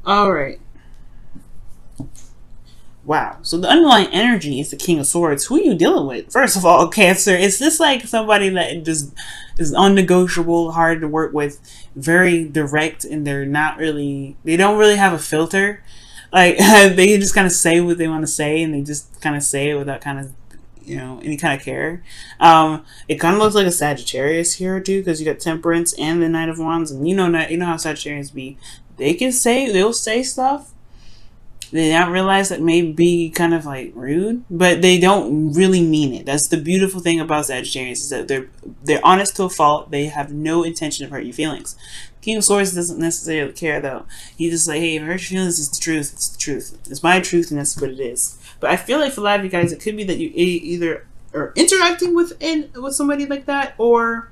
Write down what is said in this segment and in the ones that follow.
All right. Wow. So the underlying energy is the King of Swords. Who are you dealing with? First of all, Cancer. Is this like somebody that just is unnegotiable, hard to work with, very direct, and they don't really have a filter. Like they just kind of say what they want to say, and they just kind of say it without kind of any kind of care. It kind of looks like a Sagittarius here too, because you got Temperance and the Knight of Wands, and you know how Sagittarians be. They'll say stuff they don't realize that may be kind of like rude, but they don't really mean it. That's the beautiful thing about Sagittarius, is that they're honest to a fault. They have no intention of hurting your feelings. King of Swords doesn't necessarily care though. He's just like, hey, if it hurts your feelings, it's the truth. It's the truth. It's my truth, and that's what it is. But I feel like for a lot of you guys, it could be that you either are interacting with somebody like that, or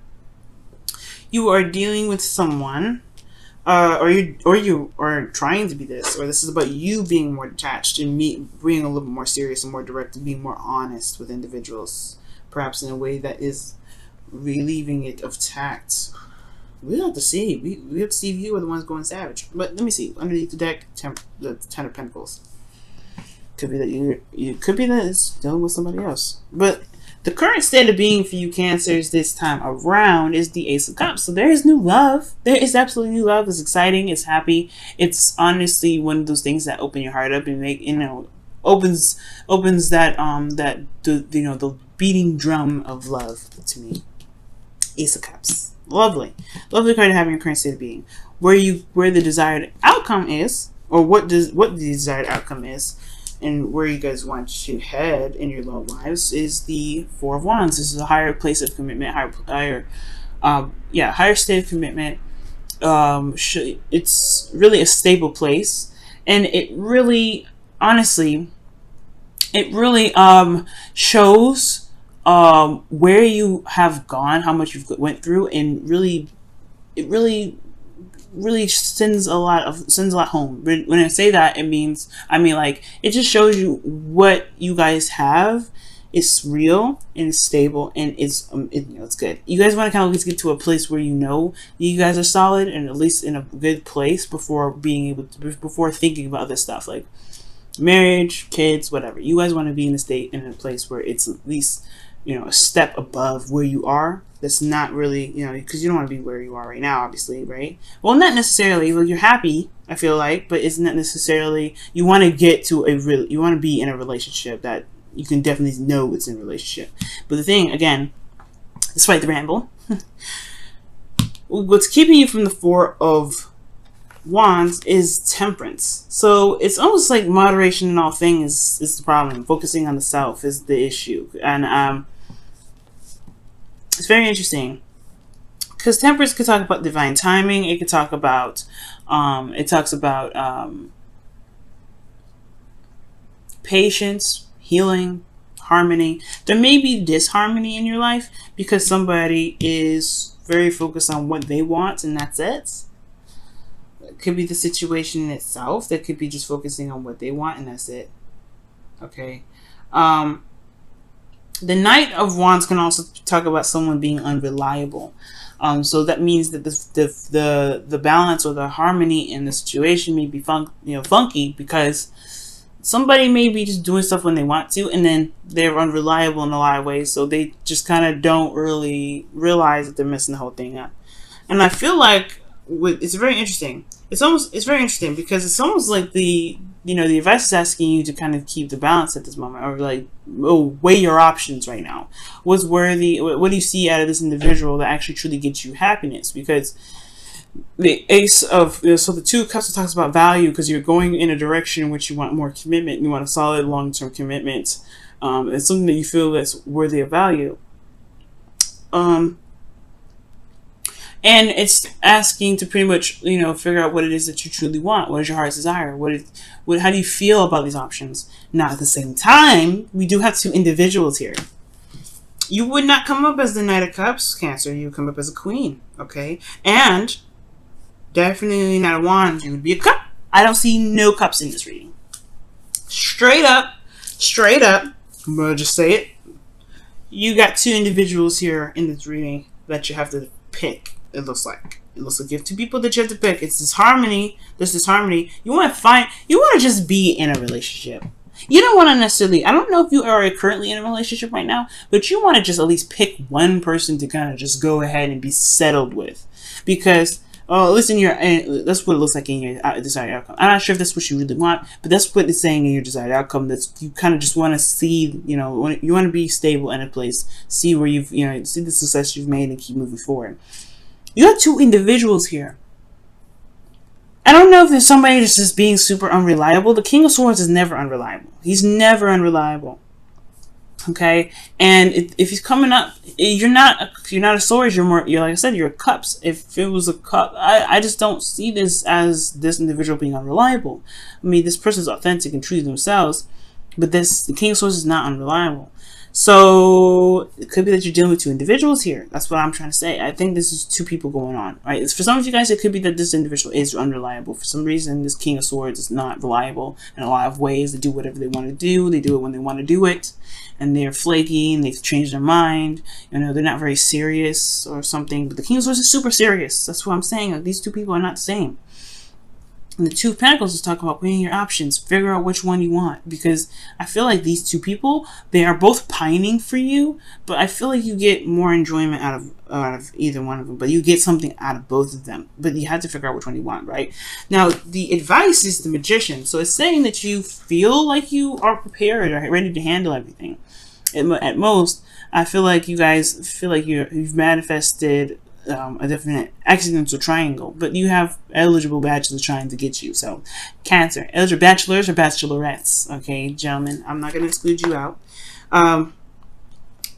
you are dealing with someone. Or you are trying to be this, or this is about you being more detached and me being a little bit more serious and more direct and being more honest with individuals, perhaps in a way that is relieving it of tact. We have to see. We have to see if you are the ones going savage. But let me see underneath the deck, the Ten of Pentacles. Could be that you could be that it's dealing with somebody else, but the current state of being for you Cancers this time around is the Ace of Cups. So there is new love. There is absolutely new love. It's exciting. It's happy. It's honestly one of those things that open your heart up and make opens that the beating drum of love to me. Ace of Cups. Lovely card to have in your current state of being. Where the desired outcome is, or what the desired outcome is, and where you guys want to head in your love lives is the Four of Wands. This is a higher place of commitment, higher state of commitment. It's really a stable place, and it really, honestly, shows where you have gone, how much you've went through, and it really sends a lot home. When I say that, I mean like it just shows you what you guys have. It's real and it's stable, and it's good. You guys want to kind of at least get to a place where you guys are solid and at least in a good place before thinking about other stuff like marriage, kids, whatever. You guys want to be in a place where it's at least a step above where you are. That's not really, because you don't want to be where you are right now, obviously, right? Well, not necessarily. Well, you're happy, I feel like, but it's not necessarily. You want to get to you want to be in a relationship that you can definitely know it's in a relationship. But the thing, again, despite the ramble, what's keeping you from the Four of Wands is Temperance. So it's almost like moderation in all things is the problem. Focusing on the self is the issue, and it's very interesting because Temperance could talk about divine timing. It could talk about patience, healing, harmony. There may be disharmony in your life because somebody is very focused on what they want and that's it. It could be the situation in itself. That could be just focusing on what they want and that's it. Okay. The Knight of Wands can also talk about someone being unreliable. So that means that the balance or the harmony in the situation may be funky because somebody may be just doing stuff when they want to, and then they're unreliable in a lot of ways. So they just kind of don't really realize that they're messing the whole thing up. And I feel like it's very interesting. It's very interesting because it's almost like the advice is asking you to kind of keep the balance at this moment, or like weigh your options right now. What's worthy? What do you see out of this individual that actually truly gets you happiness? Because the Ace of so the Two of Cups talks about value because you're going in a direction in which you want more commitment. You want a solid long-term commitment. It's something that you feel that's worthy of value. And it's asking to pretty much, figure out what it is that you truly want. What is your heart's desire? How do you feel about these options? Now, at the same time, we do have two individuals here. You would not come up as the Knight of Cups, Cancer. You would come up as a Queen, okay? And definitely not a Wand. You would be a Cup. I don't see no Cups in this reading. Straight up, I'm going to just say it. You got two individuals here in this reading that you have to pick. It looks like It looks like you have two people that you have to pick. It's this harmony. There's this harmony. You want to just be in a relationship. You don't want to necessarily, I don't know if you are currently in a relationship right now, but you want to just at least pick one person to kind of just go ahead and be settled with. Because, at least that's what it looks like in your desired outcome. I'm not sure if that's what you really want, but that's what it's saying in your desired outcome. That's, you kind of just want to see, you want to be stable in a place, see where you've, see the success you've made and keep moving forward. You got two individuals here. I don't know if there's somebody that's just being super unreliable. The King of Swords is never unreliable. He's never unreliable. Okay, and if he's coming up, you're not a sword. You're like I said, you're a cups. If it was a cup, I just don't see this as this individual being unreliable. I mean, this person's authentic and true to themselves, but the King of Swords is not unreliable. So it could be that you're dealing with two individuals here. That's what I'm trying to say. I think this is two people going on, right? For some of you guys, it could be that this individual is unreliable. For some reason, this King of Swords is not reliable in a lot of ways. They do whatever they want to do. They do it when they want to do it. And they're flaky and they've changed their mind. They're not very serious or something. But the King of Swords is super serious. That's what I'm saying. Like, these two people are not the same. And the Two of Pentacles is talking about weighing your options. Figure out which one you want. Because I feel like these two people, they are both pining for you. But I feel like you get more enjoyment out of either one of them. But you get something out of both of them. But you have to figure out which one you want, right? Now, the advice is the Magician. So it's saying that you feel like you are prepared or ready to handle everything. At most, I feel like you guys feel like you've manifested a definite accidental triangle, but you have eligible bachelors trying to get you. So, Cancer, eligible bachelors or bachelorettes. Okay, gentlemen, I'm not going to exclude you out.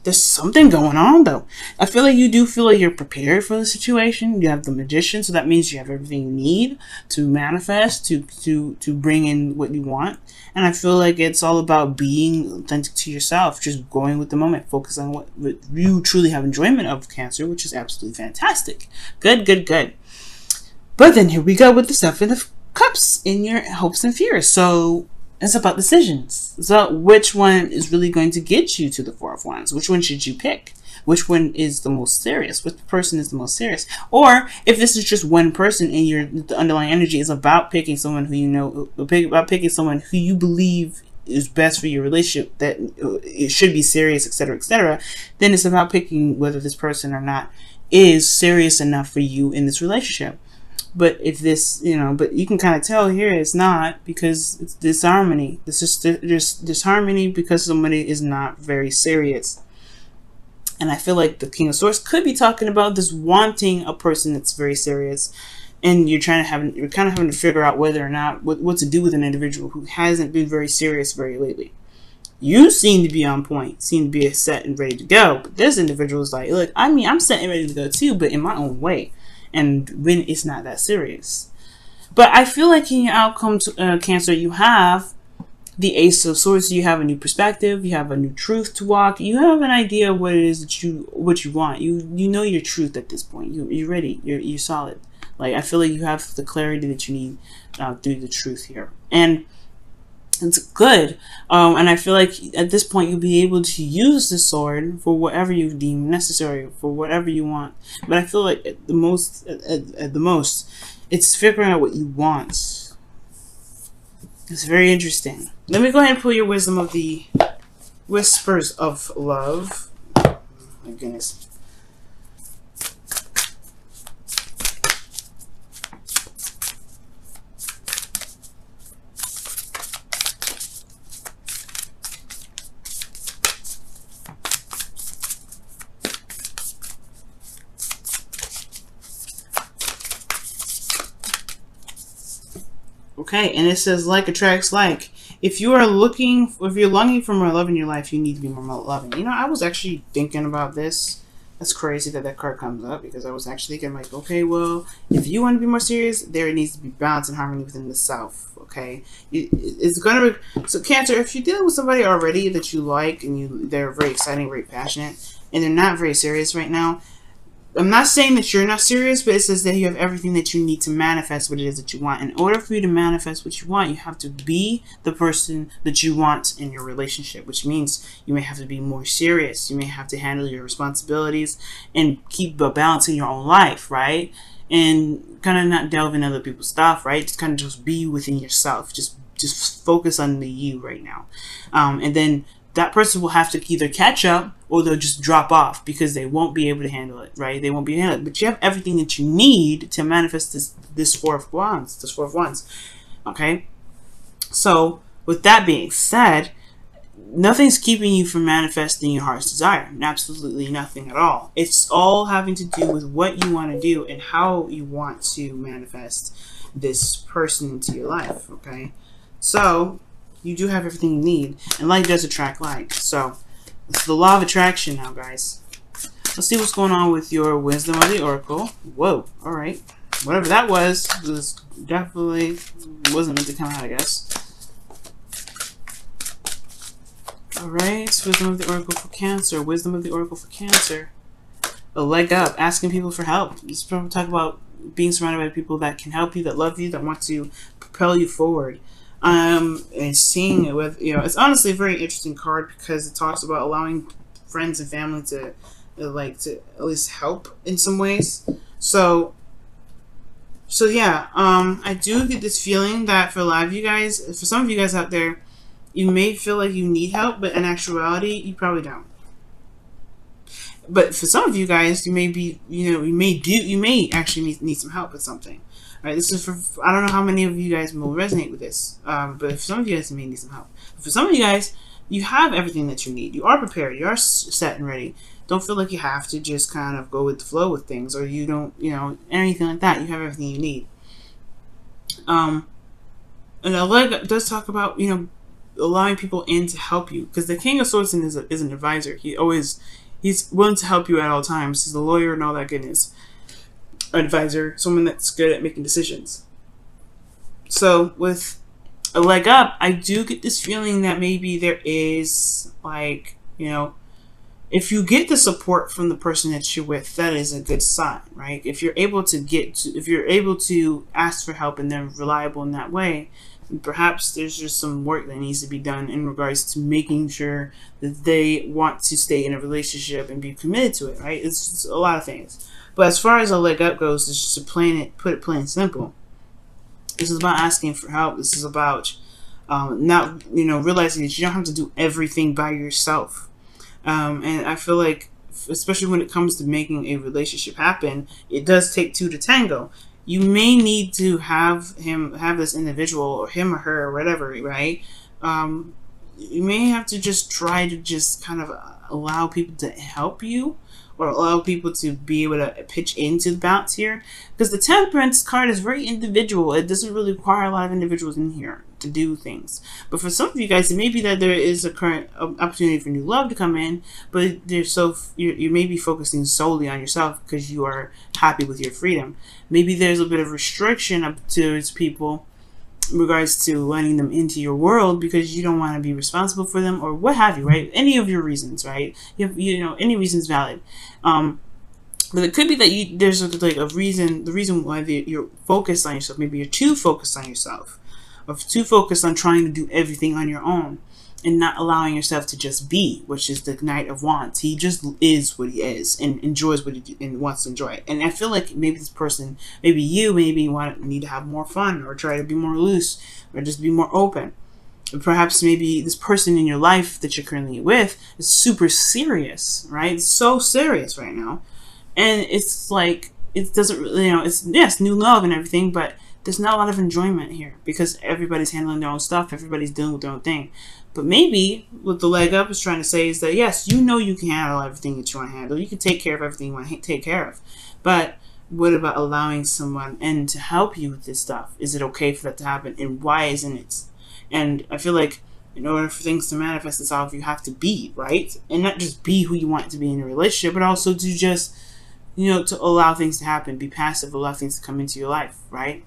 There's something going on, though. I feel like you do feel like you're prepared for the situation. You have the Magician, so that means you have everything you need to manifest, to bring in what you want. And I feel like it's all about being authentic to yourself, just going with the moment, focus on what you truly have enjoyment of, Cancer, which is absolutely fantastic. Good, good, good. But then here we go with the Seven of Cups in your hopes and fears. So it's about decisions. It's about which one is really going to get you to the Four of Wands. Which one should you pick? Which one is the most serious? Which person is the most serious? Or if this is just one person and the underlying energy is about picking someone who about picking someone who you believe is best for your relationship, that it should be serious, etc., then it's about picking whether this person or not is serious enough for you in this relationship. But if this, but you can kind of tell here it's not, because it's disharmony. There's disharmony because somebody is not very serious. And I feel like the King of Swords could be talking about this wanting a person that's very serious, and you're kind of having to figure out whether or not what to do with an individual who hasn't been very serious very lately. You seem to be on point, seem to be set and ready to go, but this individual is like, look, I'm set and ready to go too, but in my own way. And when it's not that serious. But I feel like in your outcome, Cancer, you have the Ace of Swords. You have a new perspective. You have a new truth to walk. You have an idea of what it is that you want. You know your truth at this point. You're ready. You're solid. Like, I feel like you have the clarity that you need through the truth here. And it's good. And I feel like at this point you'll be able to use the sword for whatever you deem necessary, for whatever you want. But I feel like at the most, it's figuring out what you want. It's very interesting. Let me go ahead and pull your wisdom of the Whispers of Love. Oh, my goodness. Okay, and it says like attracts like. If you're longing for more love in your life, you need to be more loving. I was actually thinking about this. That's crazy that card comes up, because I was actually thinking like, okay, well, if you want to be more serious, there needs to be balance and harmony within the self. Okay, it's gonna be so, Cancer. If you're dealing with somebody already that you like and they're very exciting, very passionate, and they're not very serious right now. I'm not saying that you're not serious, but it says that you have everything that you need to manifest what it is that you want. In order for you to manifest what you want, you have to be the person that you want in your relationship, which means you may have to be more serious. You may have to handle your responsibilities and keep a balance in your own life, right? and kind of not delve in other people's stuff, right? Just kind of just be within yourself. Just focus on the you right now. And then that person will have to either catch up or they'll just drop off because they won't be able to handle it, right? They won't be able to handle it. But you have everything that you need to manifest this Four of Wands. Okay? So, with that being said, nothing's keeping you from manifesting your heart's desire. Absolutely nothing at all. It's all having to do with what you want to do and how you want to manifest this person into your life, okay? So, you do have everything you need, and like does attract like. So, it's the law of attraction now, guys. Let's see what's going on with your wisdom of the oracle. Whoa, alright. Whatever that was definitely wasn't meant to come out, I guess. Alright, wisdom of the oracle for Cancer. Wisdom of the oracle for Cancer. A leg up, asking people for help. This is talk about being surrounded by people that can help you, that love you, that want to propel you forward. And seeing it with, it's honestly a very interesting card because it talks about allowing friends and family to at least help in some ways. So yeah, I do get this feeling that for a lot of you guys, for some of you guys out there, you may feel like you need help, but in actuality, you probably don't. But for some of you guys, you may be, you may actually need some help with something. Right, this is for, I don't know how many of you guys will resonate with this, but for some of you guys, you may need some help. For some of you guys, you have everything that you need. You are prepared. You are set and ready. Don't feel like you have to just kind of go with the flow with things, or you don't, anything like that. You have everything you need. And a leg does talk about, allowing people in to help you, because the King of Swords is an advisor. He's willing to help you at all times. He's a lawyer and all that goodness. Advisor, someone that's good at making decisions. So with a leg up, I do get this feeling that maybe there is if you get the support from the person that you're with, that is a good sign, right? If you're able to ask for help and they're reliable in that way, perhaps there's just some work that needs to be done in regards to making sure that they want to stay in a relationship and be committed to it, right? It's a lot of things. But as far as a leg up goes, it's just to put it plain simple. This is about asking for help. This is about not, realizing that you don't have to do everything by yourself. And I feel like, especially when it comes to making a relationship happen, it does take two to tango. You may need to have this individual, or him or her, or whatever, right? You may have to just try to just kind of allow people to help you, or allow people to be able to pitch into the bounce here. Because the Temperance card is very individual. It doesn't really require a lot of individuals in here to do things. But for some of you guys, it may be that there is a current opportunity for new love to come in, but you may be focusing solely on yourself because you are happy with your freedom. Maybe there's a bit of restriction up towards people in regards to letting them into your world because you don't want to be responsible for them, or what have you, right? Any of your reasons, right? Any reason's valid. But it could be that there's a reason. The reason why you're focused on yourself, maybe you're too focused on yourself, or too focused on trying to do everything on your own, and not allowing yourself to just be, which is the Knight of Wands. He just is what he is and enjoys what he and wants to enjoy it. And I feel like maybe this person, maybe you need to have more fun, or try to be more loose, or just be more open. Perhaps maybe this person in your life that you're currently with is super serious, right? It's so serious right now. And it's like, it doesn't really, it's, yes, new love and everything, but there's not a lot of enjoyment here because everybody's handling their own stuff. Everybody's dealing with their own thing. But maybe what the leg up is trying to say is that, yes, you can handle everything that you want to handle. You can take care of everything you want to take care of. But what about allowing someone in to help you with this stuff? Is it okay for that to happen? And why isn't it? And I feel like in order for things to manifest itself, you have to be, right? And not just be who you want to be in a relationship, but also to just, to allow things to happen, be passive, allow things to come into your life, right?